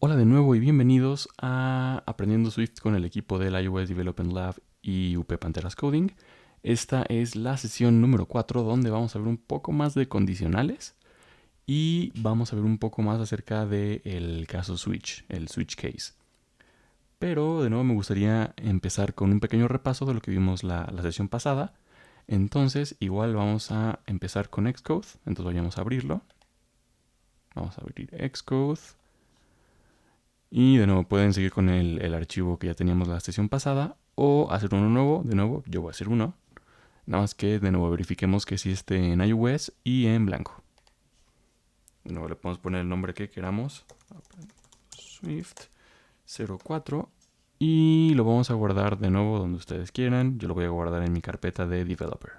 Hola de nuevo y bienvenidos a Aprendiendo Swift con el equipo del iOS Development Lab y UP Panteras Coding. Esta es la sesión número 4 donde vamos a ver un poco más de condicionales y vamos a ver un poco más acerca del caso switch, el switch case. Pero de nuevo me gustaría empezar con un pequeño repaso de lo que vimos la sesión pasada. Entonces igual vamos a empezar con Xcode, entonces vayamos a abrirlo. Vamos a abrir Xcode. Y de nuevo pueden seguir con el archivo que ya teníamos la sesión pasada o hacer uno nuevo. De nuevo, yo voy a hacer uno. Nada más que de nuevo verifiquemos que sí esté en iOS y en blanco. De nuevo le podemos poner el nombre que queramos. Swift 04. Y lo vamos a guardar de nuevo donde ustedes quieran. Yo lo voy a guardar en mi carpeta de developer.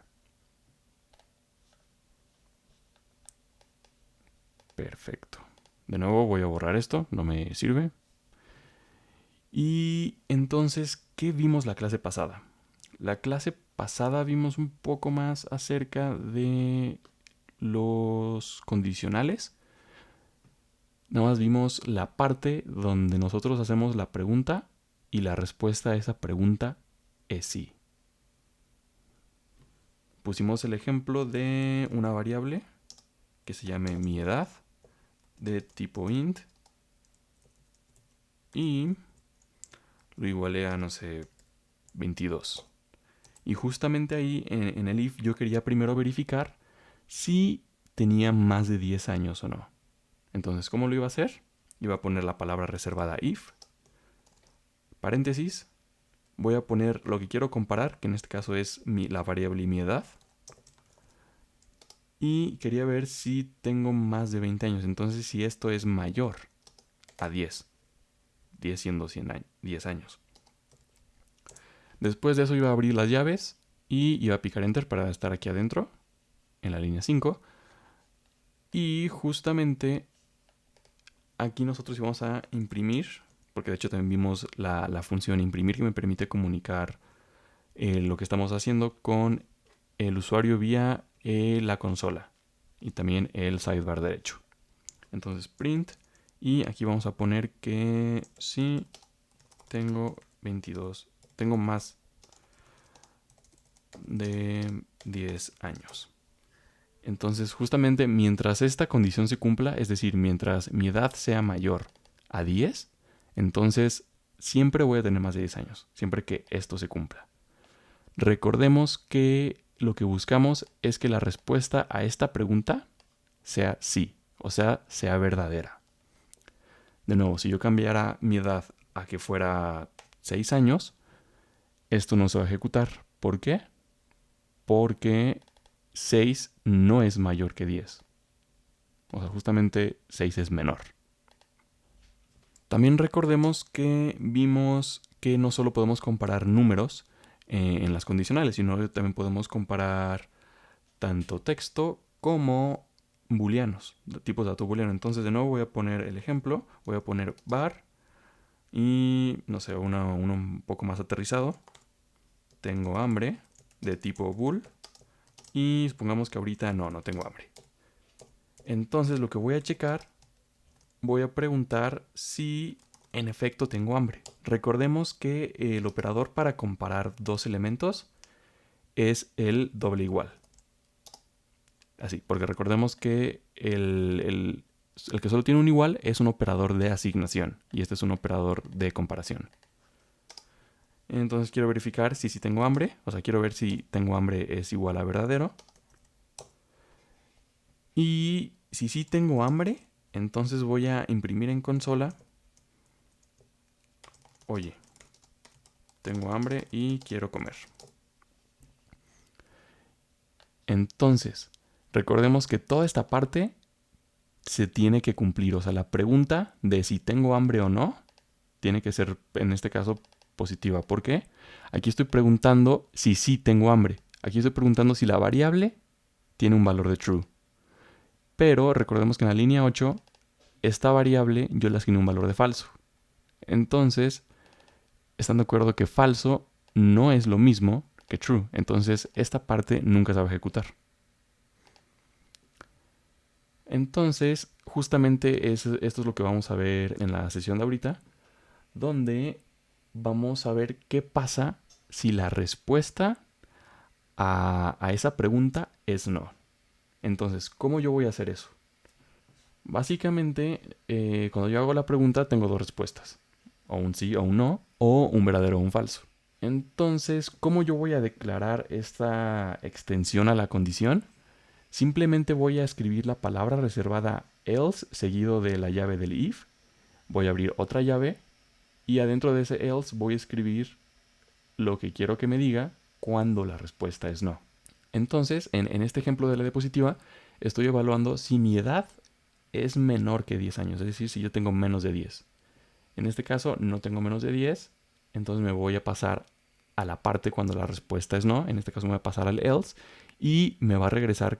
Perfecto. De nuevo voy a borrar esto, no me sirve. Y entonces, ¿qué vimos la clase pasada? La clase pasada vimos un poco más acerca de los condicionales. Nada más vimos la parte donde nosotros hacemos la pregunta y la respuesta a esa pregunta es sí. Pusimos el ejemplo de una variable que se llame mi edad de tipo int y lo igualé a, no sé, 22. Y justamente ahí en el if yo quería primero verificar si tenía más de 10 años o no. Entonces, ¿cómo lo iba a hacer? Iba a poner la palabra reservada if, paréntesis, voy a poner lo que quiero comparar, que en este caso es la variable y mi edad. Y quería ver si tengo más de 20 años. Entonces, si esto es mayor a 10. 10 siendo 10 años. Después de eso iba a abrir las llaves y iba a picar enter para estar aquí adentro, en la línea 5. Y justamente aquí nosotros íbamos a imprimir, porque de hecho también vimos la función imprimir que me permite comunicar lo que estamos haciendo con el usuario vía la consola y también el sidebar derecho. Entonces print y aquí vamos a poner que sí tengo 22, tengo más de 10 años. Entonces justamente mientras esta condición se cumpla, es decir, mientras mi edad sea mayor a 10, entonces siempre voy a tener más de 10 años, siempre que esto se cumpla. Recordemos que lo que buscamos es que la respuesta a esta pregunta sea sí, o sea verdadera. De nuevo, si yo cambiara mi edad a que fuera 6 años, esto no se va a ejecutar. ¿Por qué? Porque 6 no es mayor que 10. O sea, justamente 6 es menor. También recordemos que vimos que no solo podemos comparar números en las condicionales, sino que también podemos comparar tanto texto como booleanos, tipos de dato booleano. Entonces de nuevo voy a poner el ejemplo, voy a poner var y no sé, uno un poco más aterrizado. Tengo hambre de tipo bool y supongamos que ahorita no tengo hambre. Entonces lo que voy a checar, voy a preguntar si en efecto tengo hambre. Recordemos que el operador para comparar dos elementos es el doble igual. Así, porque recordemos que el que solo tiene un igual es un operador de asignación y este es un operador de comparación. Entonces quiero verificar si tengo hambre, o sea, quiero ver si tengo hambre es igual a verdadero. Y si sí tengo hambre, entonces voy a imprimir en consola. Oye, tengo hambre y quiero comer. Entonces, recordemos que toda esta parte se tiene que cumplir. O sea, la pregunta de si tengo hambre o no tiene que ser, en este caso, positiva. ¿Por qué? Aquí estoy preguntando si sí tengo hambre. Aquí estoy preguntando si la variable tiene un valor de true. Pero recordemos que en la línea 8, esta variable yo le asigné un valor de falso. Entonces, están de acuerdo que falso no es lo mismo que true. Entonces, esta parte nunca se va a ejecutar. Entonces, justamente esto es lo que vamos a ver en la sesión de ahorita, donde vamos a ver qué pasa si la respuesta a esa pregunta es no. Entonces, ¿cómo yo voy a hacer eso? Básicamente, cuando yo hago la pregunta tengo dos respuestas. O un sí o un no, o un verdadero o un falso. Entonces, ¿cómo yo voy a declarar esta extensión a la condición? Simplemente voy a escribir la palabra reservada else seguido de la llave del if. Voy a abrir otra llave y adentro de ese else voy a escribir lo que quiero que me diga cuando la respuesta es no. Entonces, en este ejemplo de la diapositiva, estoy evaluando si mi edad es menor que 10 años, es decir, si yo tengo menos de 10. En este caso, no tengo menos de 10, entonces me voy a pasar a la parte cuando la respuesta es no. En este caso me voy a pasar al else y me va a regresar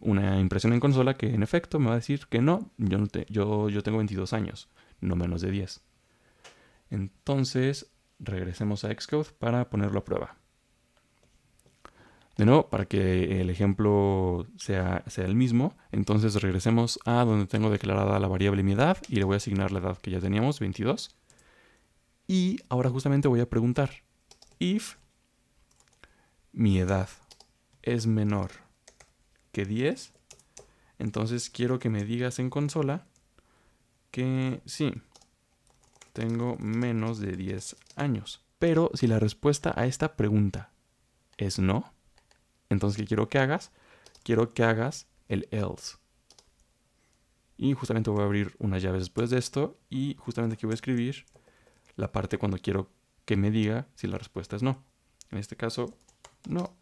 una impresión en consola que en efecto me va a decir que no, yo tengo 22 años, no menos de 10. Entonces, regresemos a Xcode para ponerlo a prueba. De nuevo, para que el ejemplo sea el mismo, entonces regresemos a donde tengo declarada la variable mi edad y le voy a asignar la edad que ya teníamos, 22. Y ahora justamente voy a preguntar, if mi edad es menor que 10, entonces quiero que me digas en consola que sí, tengo menos de 10 años. Pero si la respuesta a esta pregunta es no, entonces ¿qué quiero que hagas? Quiero que hagas el else. Y justamente voy a abrir unas llaves después de esto y justamente aquí voy a escribir la parte cuando quiero que me diga si la respuesta es no. En este caso, no,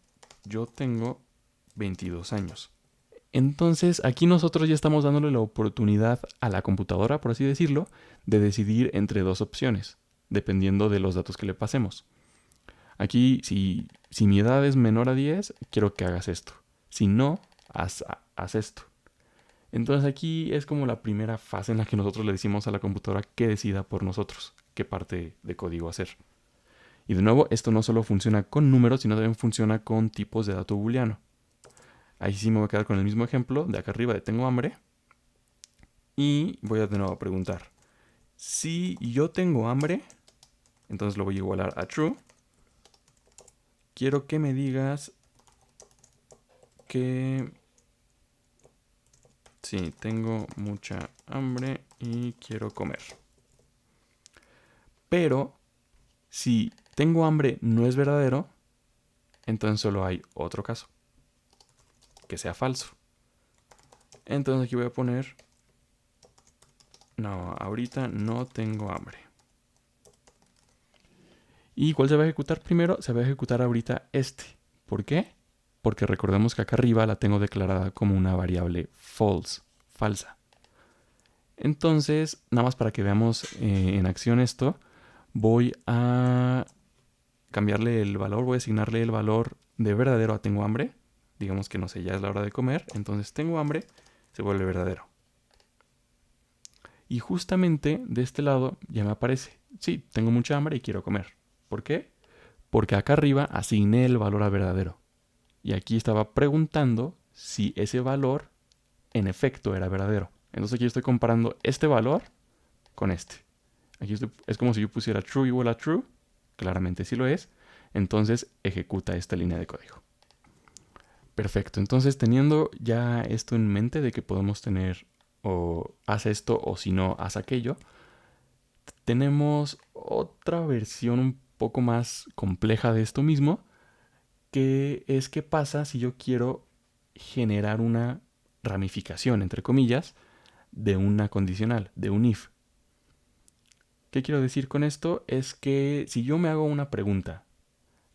yo tengo 22 años. Entonces aquí nosotros ya estamos dándole la oportunidad a la computadora, por así decirlo, de decidir entre dos opciones, dependiendo de los datos que le pasemos. Aquí, si mi edad es menor a 10, quiero que hagas esto. Si no, haz esto. Entonces aquí es como la primera fase en la que nosotros le decimos a la computadora que decida por nosotros qué parte de código hacer. Y de nuevo, esto no solo funciona con números, sino también funciona con tipos de dato booleano. Ahí sí me voy a quedar con el mismo ejemplo de acá arriba de tengo hambre. Y voy a de nuevo a preguntar. Si yo tengo hambre, entonces lo voy a igualar a true. Quiero que me digas que sí, tengo mucha hambre y quiero comer. Pero si tengo hambre no es verdadero, entonces solo hay otro caso, que sea falso. Entonces aquí voy a poner, no, ahorita no tengo hambre. ¿Y cuál se va a ejecutar primero? Se va a ejecutar ahorita este. ¿Por qué? Porque recordemos que acá arriba la tengo declarada como una variable false, falsa. Entonces, nada más para que veamos en acción esto, voy a cambiarle el valor, voy a asignarle el valor de verdadero a tengo hambre. Digamos que no sé, ya es la hora de comer, entonces tengo hambre, se vuelve verdadero. Y justamente de este lado ya me aparece, sí, tengo mucha hambre y quiero comer. ¿Por qué? Porque acá arriba asigné el valor a verdadero. Y aquí estaba preguntando si ese valor en efecto era verdadero. Entonces aquí estoy comparando este valor con este. Aquí es como si yo pusiera true igual a true. Claramente sí lo es. Entonces ejecuta esta línea de código. Perfecto. Entonces teniendo ya esto en mente de que podemos tener o haz esto o si no haz aquello, tenemos otra versión un poco más compleja de esto mismo, que es qué pasa si yo quiero generar una ramificación, entre comillas, de una condicional, de un if. ¿Qué quiero decir con esto? Es que si yo me hago una pregunta,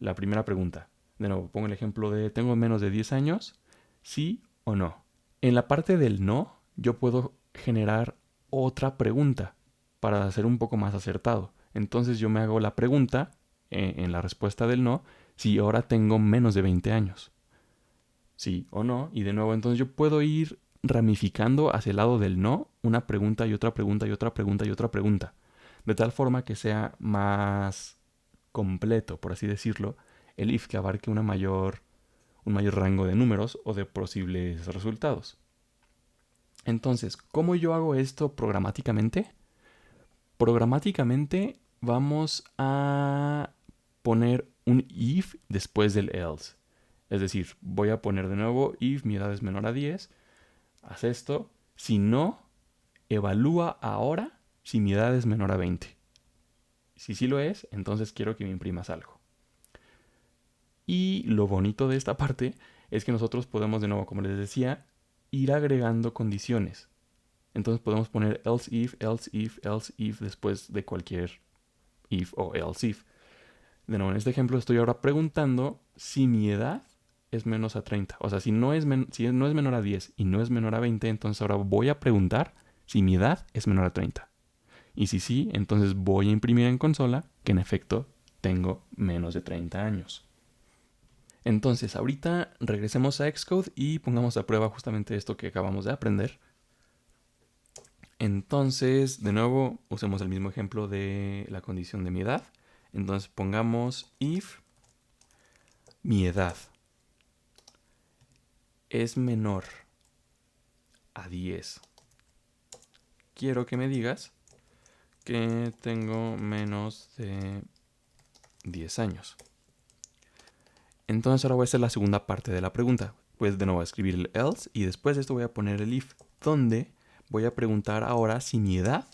la primera pregunta, de nuevo, pongo el ejemplo de tengo menos de 10 años, sí o no. En la parte del no, yo puedo generar otra pregunta para ser un poco más acertado. Entonces yo me hago la pregunta en la respuesta del no, si ahora tengo menos de 20 años. Sí o no. Y de nuevo, entonces yo puedo ir ramificando hacia el lado del no, una pregunta y otra pregunta y otra pregunta y otra pregunta. De tal forma que sea más completo, por así decirlo, el if que abarque un mayor rango de números o de posibles resultados. Entonces, ¿cómo yo hago esto programáticamente? Programáticamente vamos a poner un if después del else. Es decir, voy a poner de nuevo if mi edad es menor a 10, haz esto. Si no, evalúa ahora si mi edad es menor a 20. Si sí lo es, entonces quiero que me imprimas algo. Y lo bonito de esta parte es que nosotros podemos, de nuevo, como les decía, ir agregando condiciones. Entonces podemos poner else if, else if, else if después de cualquier if o else if. De nuevo, en este ejemplo estoy ahora preguntando si mi edad es menos a 30. O sea, si no es menor a 10 y no es menor a 20, entonces ahora voy a preguntar si mi edad es menor a 30. Y si sí, entonces voy a imprimir en consola que en efecto tengo menos de 30 años. Entonces, ahorita regresemos a Xcode y pongamos a prueba justamente esto que acabamos de aprender. Entonces, de nuevo, usemos el mismo ejemplo de la condición de mi edad. Entonces, pongamos if mi edad es menor a 10. Quiero que me digas que tengo menos de 10 años. Entonces ahora voy a hacer la segunda parte de la pregunta. Pues de nuevo voy a escribir el else y después de esto voy a poner el if, donde voy a preguntar ahora si mi edad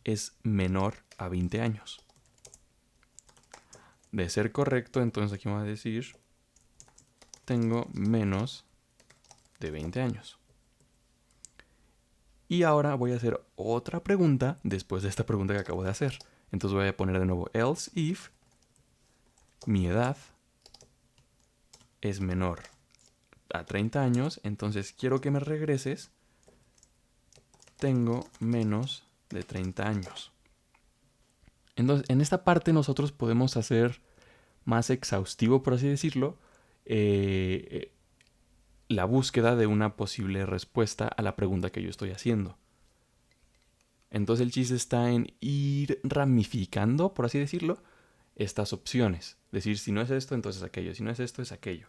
es menor a 20 años. De ser correcto, entonces aquí vamos a decir tengo menos de 20 años. Y ahora voy a hacer otra pregunta después de esta pregunta que acabo de hacer. Entonces voy a poner de nuevo else if mi edad es menor a 30 años, entonces quiero que me regreses tengo menos de 30 años. Entonces, en esta parte nosotros podemos hacer más exhaustivo, por así decirlo, la búsqueda de una posible respuesta a la pregunta que yo estoy haciendo. Entonces el chiste está en ir ramificando, por así decirlo, estas opciones. Decir, si no es esto, entonces aquello. Si no es esto, es aquello.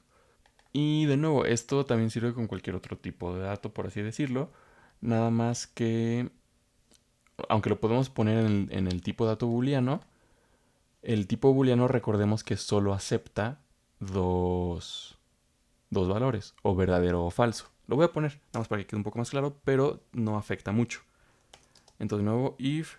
Y de nuevo, esto también sirve con cualquier otro tipo de dato, por así decirlo. Nada más que, aunque lo podemos poner en el tipo dato booleano, el tipo booleano recordemos que solo acepta dos valores, o verdadero o falso. Lo voy a poner, nada más para que quede un poco más claro, pero no afecta mucho. Entonces, de nuevo, if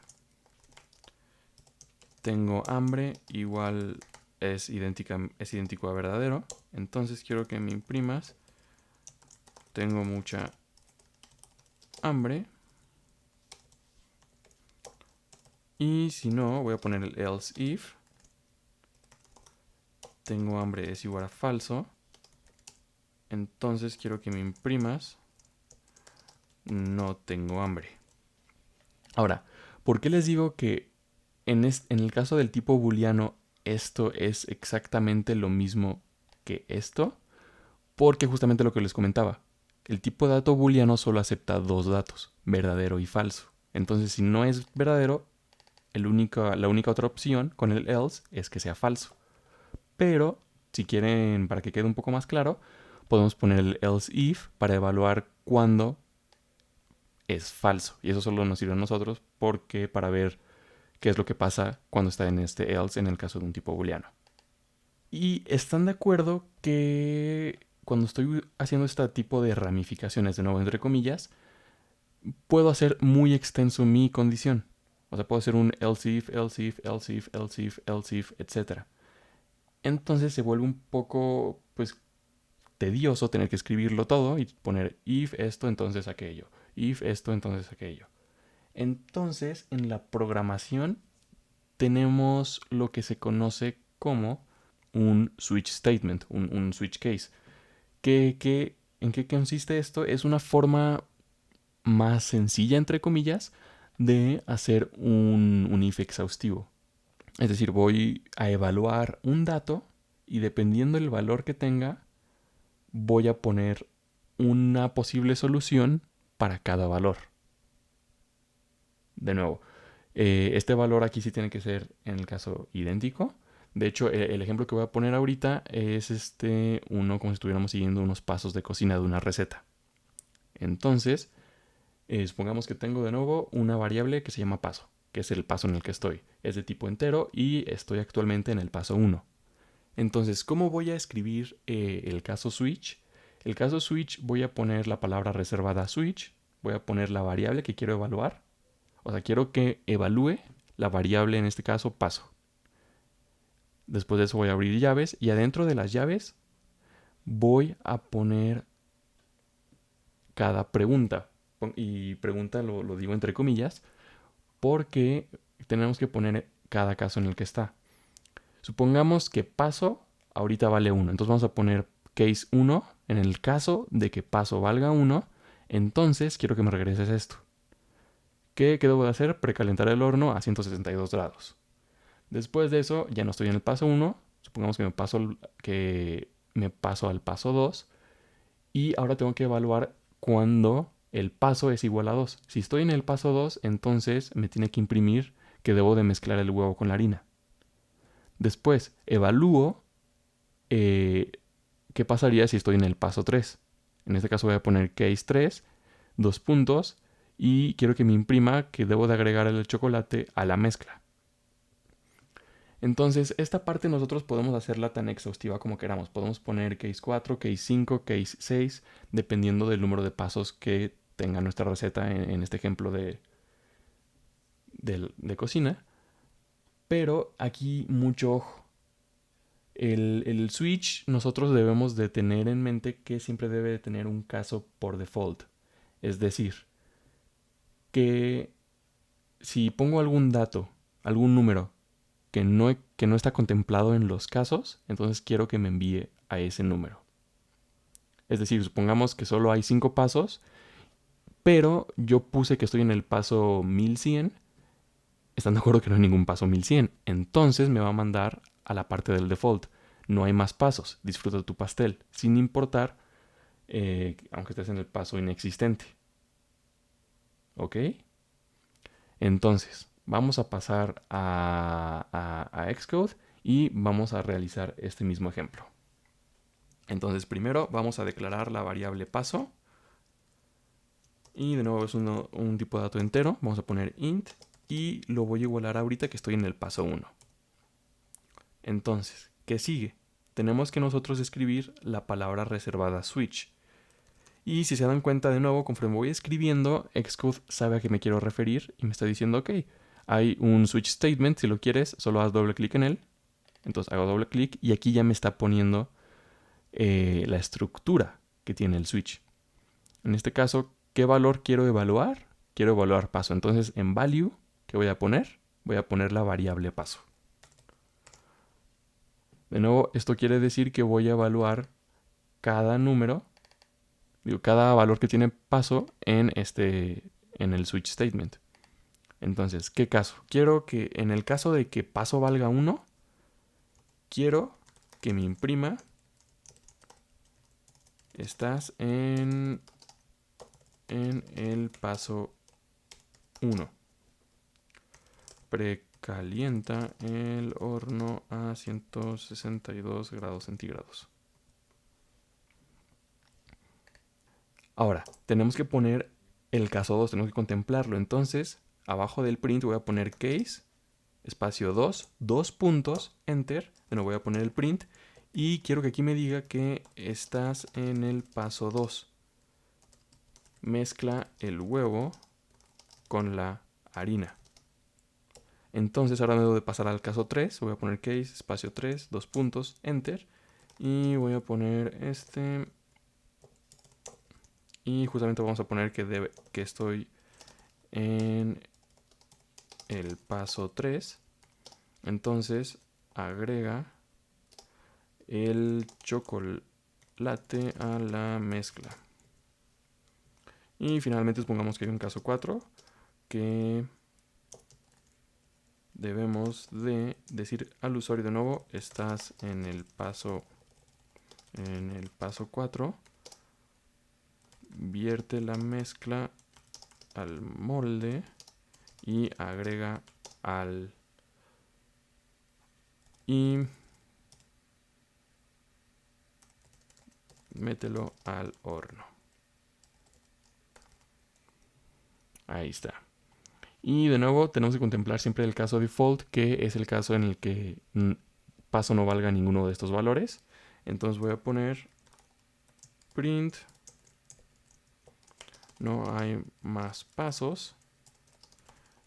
tengo hambre igual es idéntico a verdadero. Entonces quiero que me imprimas tengo mucha hambre. Y si no, voy a poner el else if tengo hambre es igual a falso. Entonces quiero que me imprimas no tengo hambre. Ahora, ¿por qué les digo que en el caso del tipo booleano esto es exactamente lo mismo que esto? Porque justamente lo que les comentaba, el tipo de dato booleano solo acepta dos datos, verdadero y falso. Entonces, si no es verdadero, la única otra opción con el else es que sea falso. Pero, si quieren, para que quede un poco más claro, podemos poner el else if para evaluar cuándo es falso. Y eso solo nos sirve a nosotros porque para ver qué es lo que pasa cuando está en este else en el caso de un tipo booleano. Y están de acuerdo que cuando estoy haciendo este tipo de ramificaciones, de nuevo entre comillas, puedo hacer muy extenso mi condición. O sea, puedo hacer un else if, else if, else if, else if, else if, etc. Entonces se vuelve un poco, pues, tedioso tener que escribirlo todo y poner if esto, entonces aquello. If esto, entonces aquello. Entonces, en la programación tenemos lo que se conoce como un switch statement, un switch case. ¿En qué consiste esto? Es una forma más sencilla, entre comillas, de hacer un if exhaustivo. Es decir, voy a evaluar un dato y dependiendo del valor que tenga, voy a poner una posible solución para cada valor. De nuevo, este valor aquí sí tiene que ser, en el caso, idéntico. De hecho, el ejemplo que voy a poner ahorita es uno como si estuviéramos siguiendo unos pasos de cocina de una receta. Entonces, Supongamos que tengo de nuevo una variable que se llama paso, que es el paso en el que estoy. Es de tipo entero y estoy actualmente en el paso 1. Entonces, ¿cómo voy a escribir el caso switch? El caso switch voy a poner la palabra reservada switch, voy a poner la variable que quiero evaluar, o sea, quiero que evalúe la variable, en este caso, paso. Después de eso voy a abrir llaves y adentro de las llaves voy a poner cada pregunta. Y pregunta lo digo entre comillas porque tenemos que poner cada caso en el que está. Supongamos que paso ahorita vale 1. Entonces vamos a poner case 1 en el caso de que paso valga 1. Entonces quiero que me regreses esto. ¿Qué debo de hacer? Precalentar el horno a 162 grados. Después de eso ya no estoy en el paso 1. Supongamos que me paso al paso 2. Y ahora tengo que evaluar cuando el paso es igual a 2. Si estoy en el paso 2, entonces me tiene que imprimir que debo de mezclar el huevo con la harina. Después evalúo qué pasaría si estoy en el paso 3. En este caso voy a poner case 3, dos puntos, y quiero que me imprima que debo de agregar el chocolate a la mezcla. Entonces, esta parte nosotros podemos hacerla tan exhaustiva como queramos. Podemos poner case 4, case 5, case 6, dependiendo del número de pasos que tenga nuestra receta en este ejemplo de cocina. Pero aquí mucho ojo. El switch nosotros debemos de tener en mente que siempre debe de tener un caso por default. Es decir, que si pongo algún dato, algún número que no está contemplado en los casos, entonces quiero que me envíe a ese número. Es decir, supongamos que solo hay 5 pasos, pero yo puse que estoy en el paso 1100. Están de acuerdo que no hay ningún paso 1100. Entonces me va a mandar a la parte del default. No hay más pasos. Disfruta tu pastel. Sin importar, aunque estés en el paso inexistente. ¿Ok? Entonces, vamos a pasar a Xcode y vamos a realizar este mismo ejemplo. Entonces, primero vamos a declarar la variable paso. Y de nuevo es un tipo de dato entero. Vamos a poner int y lo voy a igualar ahorita que estoy en el paso 1. Entonces, ¿qué sigue? Tenemos que nosotros escribir la palabra reservada switch. Y si se dan cuenta de nuevo, conforme voy escribiendo, Xcode sabe a qué me quiero referir y me está diciendo, ok, hay un switch statement, si lo quieres, solo haz doble clic en él. Entonces hago doble clic y aquí ya me está poniendo la estructura que tiene el switch. En este caso, ¿qué valor quiero evaluar? Quiero evaluar paso. Entonces, en value, ¿qué voy a poner? Voy a poner la variable paso. De nuevo, esto quiere decir que voy a evaluar cada número, cada valor que tiene paso en el switch statement. Entonces, ¿qué caso? Quiero que en el caso de que paso valga 1, quiero que me imprima estás en el paso 1. Precalienta el horno a 162 grados centígrados. Ahora, tenemos que poner el caso 2, tenemos que contemplarlo. Entonces, abajo del print voy a poner case, espacio 2, dos puntos, enter. De nuevo voy a poner el print y quiero que aquí me diga que estás en el paso 2. Mezcla el huevo con la harina. Entonces ahora me debo de pasar al caso 3. Voy a poner case, espacio 3, dos puntos, enter. Y voy a poner este. Y justamente vamos a poner que estoy en el paso 3. Entonces agrega el chocolate a la mezcla. Y finalmente supongamos que hay un caso 4 que debemos de decir al usuario de nuevo, estás en el paso 4, vierte la mezcla al molde y agrega y mételo al horno. Ahí está. Y de nuevo tenemos que contemplar siempre el caso default, que es el caso en el que paso no valga ninguno de estos valores. Entonces voy a poner print no hay más pasos,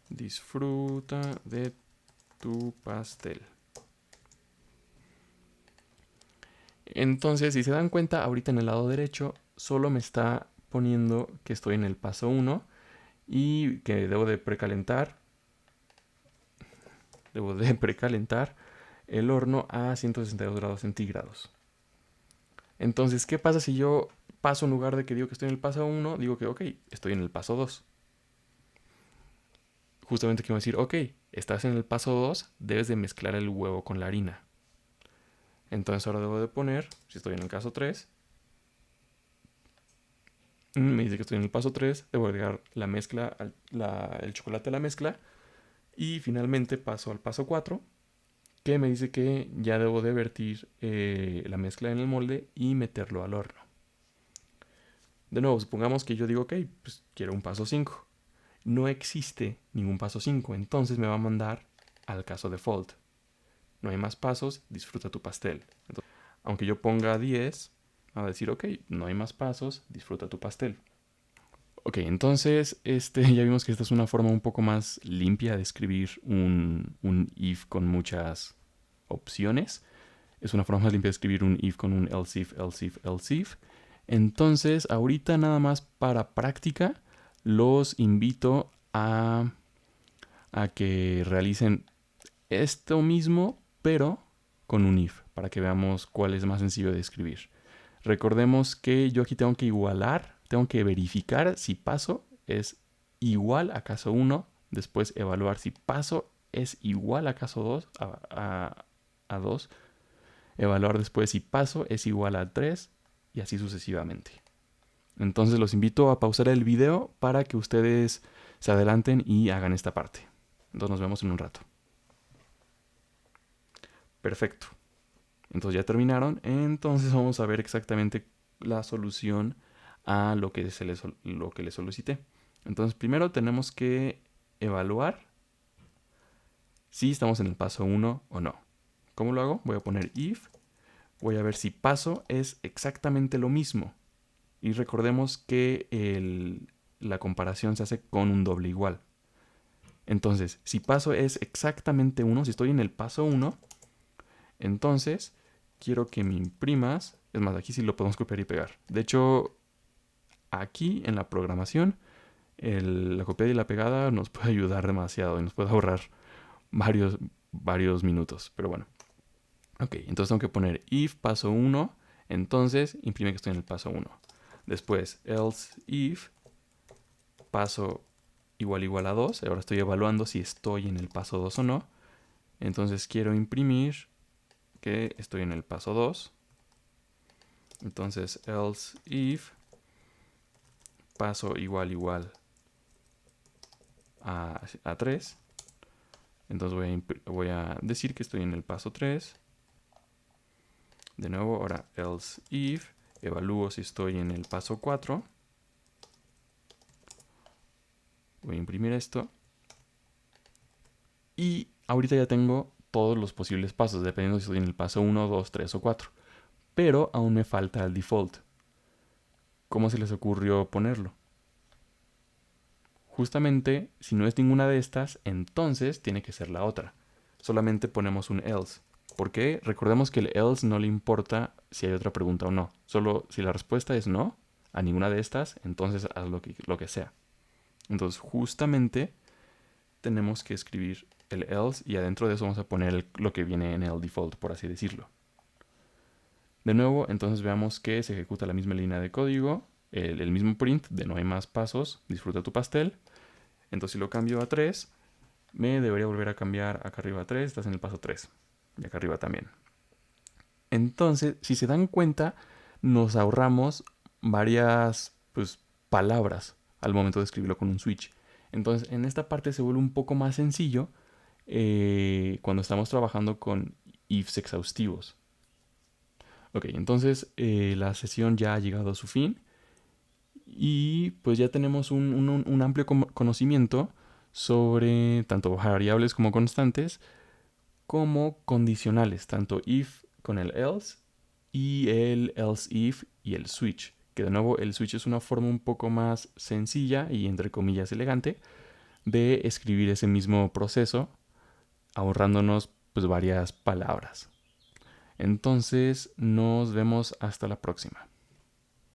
disfruta de tu pastel. Entonces, si se dan cuenta, ahorita en el lado derecho solo me está poniendo que estoy en el paso 1 y que debo de precalentar el horno a 162 grados centígrados. Entonces, ¿qué pasa si yo paso en lugar de que digo que estoy en el paso 1, digo que ok, estoy en el paso 2? Justamente quiero decir, ok, estás en el paso 2, debes de mezclar el huevo con la harina. Entonces ahora debo de poner, si estoy en el caso 3, me dice que estoy en el paso 3, debo agregar la mezcla, el chocolate a la mezcla, y finalmente paso al paso 4, que me dice que ya debo de vertir la mezcla en el molde y meterlo al horno. De nuevo, supongamos que yo digo, ok, pues quiero un paso 5. No existe ningún paso 5, entonces me va a mandar al caso default. No hay más pasos, disfruta tu pastel. Entonces, aunque yo ponga 10, va a decir, ok, no hay más pasos, disfruta tu pastel. Ok, entonces ya vimos que esta es una forma un poco más limpia de escribir un if con muchas opciones. Es una forma más limpia de escribir un if con un else if, else if, else if. Entonces, ahorita nada más para práctica, los invito a que realicen esto mismo, pero con un if, para que veamos cuál es más sencillo de escribir. Recordemos que yo aquí tengo que igualar, tengo que verificar si paso es igual a caso 1, después evaluar si paso es igual a caso 2, a 2, evaluar después si paso es igual a 3 y así sucesivamente. Entonces los invito a pausar el video para que ustedes se adelanten y hagan esta parte. Entonces nos vemos en un rato. Perfecto. Entonces ya terminaron. Entonces vamos a ver exactamente la solución a lo que les solicité. Entonces primero tenemos que evaluar si estamos en el paso 1 o no. ¿Cómo lo hago? Voy a poner if. Voy a ver si paso es exactamente lo mismo. Y recordemos que la comparación se hace con un doble igual. Entonces, si paso es exactamente 1, si estoy en el paso 1, entonces quiero que me imprimas. Es más, aquí sí lo podemos copiar y pegar. De hecho, aquí en la programación, la copiada y la pegada nos puede ayudar demasiado y nos puede ahorrar varios minutos. Pero bueno. Ok, entonces tengo que poner if paso 1, entonces imprime que estoy en el paso 1. Después, else if paso igual a 2. Ahora estoy evaluando si estoy en el paso 2 o no. Entonces quiero imprimir que estoy en el paso 2. Entonces, else if paso igual a 3. Entonces voy a decir que estoy en el paso 3. De nuevo, ahora else if, evalúo si estoy en el paso 4. Voy a imprimir esto. Y ahorita ya tengo todos los posibles pasos, dependiendo si estoy en el paso 1, 2, 3 o 4. Pero aún me falta el default. ¿Cómo se les ocurrió ponerlo? Justamente, si no es ninguna de estas, entonces tiene que ser la otra. Solamente ponemos un else. ¿Por qué? Recordemos que el else no le importa si hay otra pregunta o no. Solo si la respuesta es no a ninguna de estas, entonces haz lo que sea. Entonces, justamente tenemos que escribir el else y adentro de eso vamos a poner lo que viene en el default, por así decirlo. De nuevo, entonces veamos que se ejecuta la misma línea de código, el mismo print de no hay más pasos, disfruta tu pastel. Entonces si lo cambio a 3, me debería volver a cambiar acá arriba a 3, estás en el paso 3. Y acá arriba también. Entonces, si se dan cuenta, nos ahorramos varias palabras al momento de escribirlo con un switch. Entonces, en esta parte se vuelve un poco más sencillo cuando estamos trabajando con ifs exhaustivos. Ok, entonces la sesión ya ha llegado a su fin Y pues ya tenemos un amplio conocimiento sobre tanto variables como constantes, como condicionales, tanto if con el else y el else if y el switch. Que de nuevo el switch es una forma un poco más sencilla y entre comillas elegante de escribir ese mismo proceso, ahorrándonos pues varias palabras. Entonces nos vemos hasta la próxima.